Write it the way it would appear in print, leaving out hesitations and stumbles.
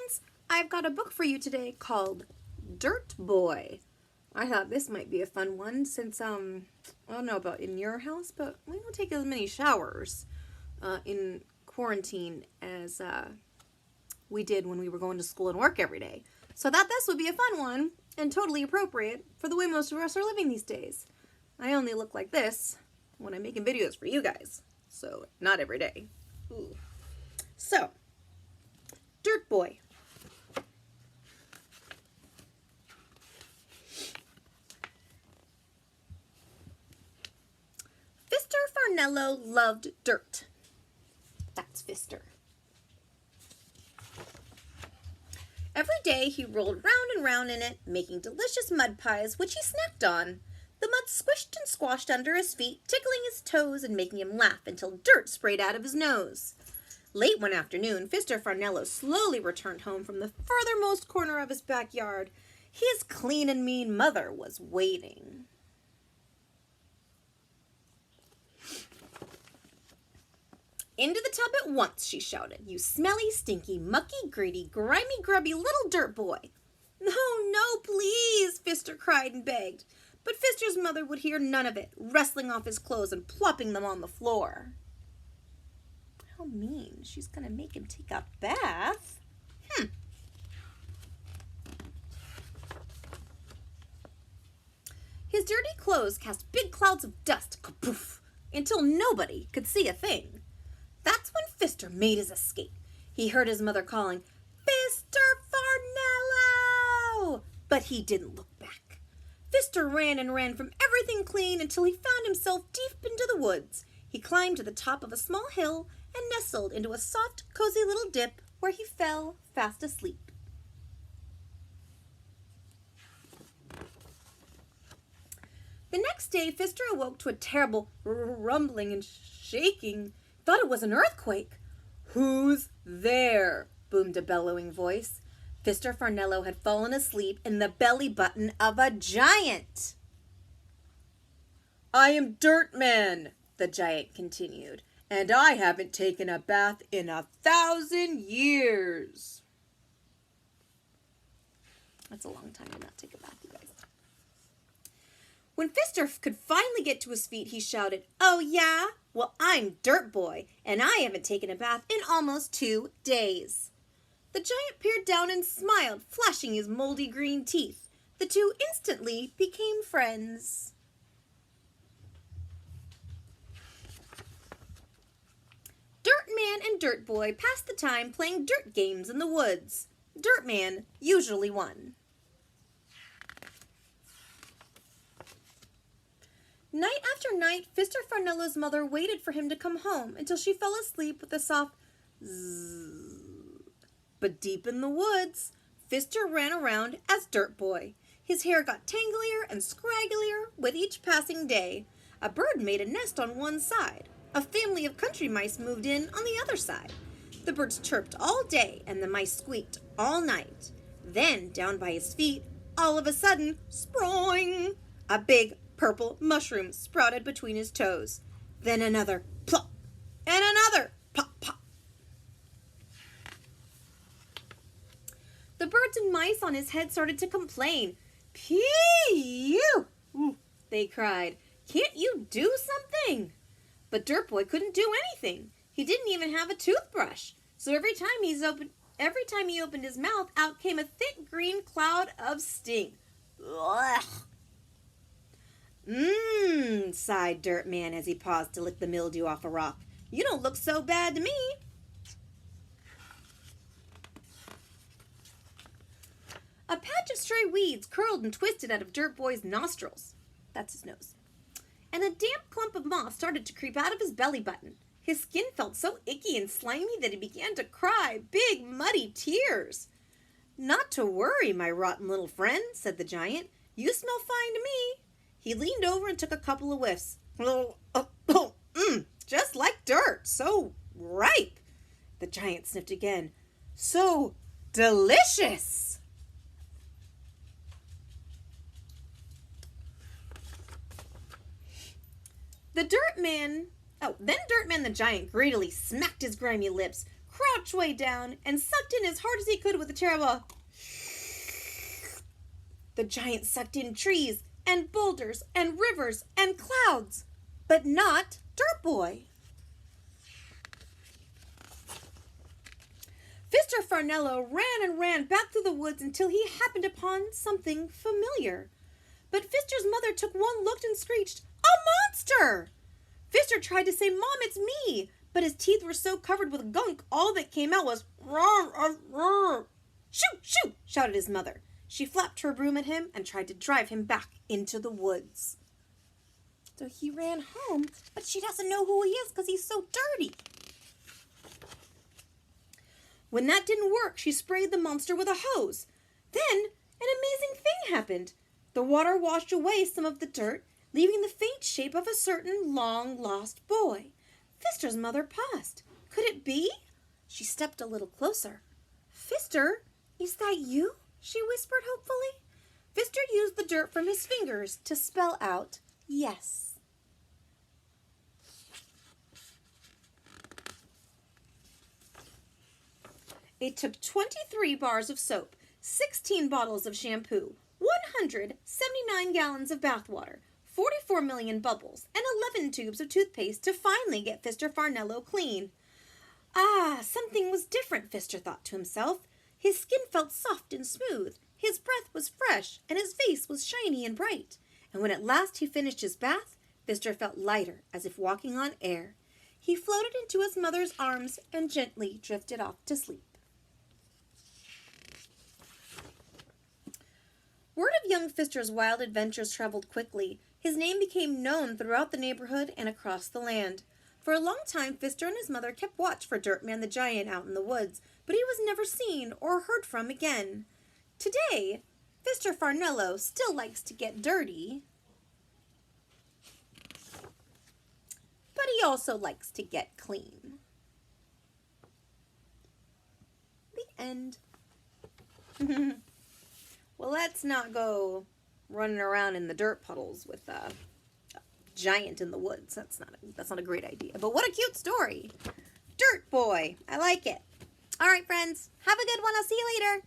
friends, I've got a book for you today called Dirt Boy. I thought this might be a fun one since, I don't know about in your house, but we don't take as many showers in quarantine as we did when we were going to school and work every day. So I thought this would be a fun one and totally appropriate for the way most of us are living these days. I only look like this when I'm making videos for you guys, so not every day. Ooh. So, Dirt Boy. Fister Farnello loved dirt. That's Fister. Every day he rolled round and round in it, making delicious mud pies, which he snacked on. The mud squished and squashed under his feet, tickling his toes and making him laugh until dirt sprayed out of his nose. Late one afternoon, Fister Farnello slowly returned home from the furthermost corner of his backyard. His clean and mean mother was waiting. "Into the tub at once," she shouted. "You smelly, stinky, mucky, greedy, grimy, grubby little dirt boy." "No, no, please," Fister cried and begged. But Fister's mother would hear none of it, wrestling off his clothes and plopping them on the floor. How mean. She's going to make him take a bath. His dirty clothes cast big clouds of dust, kapoof, until nobody could see a thing. That's when Fister made his escape. He heard his mother calling, "Fister Farnello!" But he didn't look back. Fister ran and ran from everything clean until he found himself deep into the woods. He climbed to the top of a small hill and nestled into a soft, cozy little dip where he fell fast asleep. The next day, Fister awoke to a terrible rumbling and shaking. Thought it was an earthquake. "Who's there?" boomed a bellowing voice. Fister Farnello had fallen asleep in the belly button of a giant. "I am Dirt Man," the giant continued, "and I haven't taken a bath in 1,000 years. That's a long time to not take a bath, you guys. When Fister could finally get to his feet, he shouted, "Oh yeah? Well, I'm Dirt Boy, and I haven't taken a bath in almost 2 days." The giant peered down and smiled, flashing his moldy green teeth. The two instantly became friends. Dirt Man and Dirt Boy passed the time playing dirt games in the woods. Dirt Man usually won. Night after night, Fister Farnello's mother waited for him to come home until she fell asleep with a soft zzz. But deep in the woods, Fister ran around as Dirt Boy. His hair got tanglier and scragglier with each passing day. A bird made a nest on one side. A family of country mice moved in on the other side. The birds chirped all day and the mice squeaked all night. Then, down by his feet, all of a sudden, sproing! A big purple mushroom sprouted between his toes. Then another plop, and another pop, pop. The birds and mice on his head started to complain. "Pee-you!" they cried. "Can't you do something?" But Dirt Boy couldn't do anything. He didn't even have a toothbrush. So every time he opened his mouth, out came a thick green cloud of stink. Ugh. Sighed Dirt Man as he paused to lick the mildew off a rock. "You don't look so bad to me." A patch of stray weeds curled and twisted out of Dirt Boy's nostrils. That's his nose. And a damp clump of moss started to creep out of his belly button. His skin felt so icky and slimy that he began to cry big, muddy tears. "Not to worry, my rotten little friend," said the giant. "You smell fine to me." He leaned over and took a couple of whiffs. Just like dirt, so ripe." The giant sniffed again. "So delicious." Then Dirt Man the giant greedily smacked his grimy lips, crouched way down, and sucked in as hard as he could with a terrible... The giant sucked in trees and boulders and rivers and clouds, but not Dirt Boy. Mr. Farnello ran and ran back through the woods until he happened upon something familiar. But Fister's mother took one look and screeched, "A monster!" Fister tried to say, "Mom, it's me," but his teeth were so covered with gunk, all that came out was, "Roar." "Shoo, shoo," shouted his mother. She flapped her broom at him and tried to drive him back into the woods. So he ran home, but she doesn't know who he is because he's so dirty. When that didn't work, she sprayed the monster with a hose. Then an amazing thing happened. The water washed away some of the dirt, leaving the faint shape of a certain long-lost boy. Fister's mother paused. Could it be? She stepped a little closer. "Fister, is that you?" she whispered hopefully. Fister used the dirt from his fingers to spell out yes. It took 23 bars of soap, 16 bottles of shampoo, 179 gallons of bathwater, 44 million bubbles, and 11 tubes of toothpaste to finally get Fister Farnello clean. Ah, something was different, Fister thought to himself. His skin felt soft and smooth, his breath was fresh, and his face was shiny and bright. And when at last he finished his bath, Fister felt lighter, as if walking on air. He floated into his mother's arms and gently drifted off to sleep. Word of young Fister's wild adventures traveled quickly. His name became known throughout the neighborhood and across the land. For a long time, Fister and his mother kept watch for Dirtman the Giant out in the woods, but he was never seen or heard from again. Today, Fister Farnello still likes to get dirty, but he also likes to get clean. The end. Well, let's not go running around in the dirt puddles with a giant in the woods. That's not a great idea. But what a cute story. Dirt Boy. I like it. All right, friends. Have a good one. I'll see you later.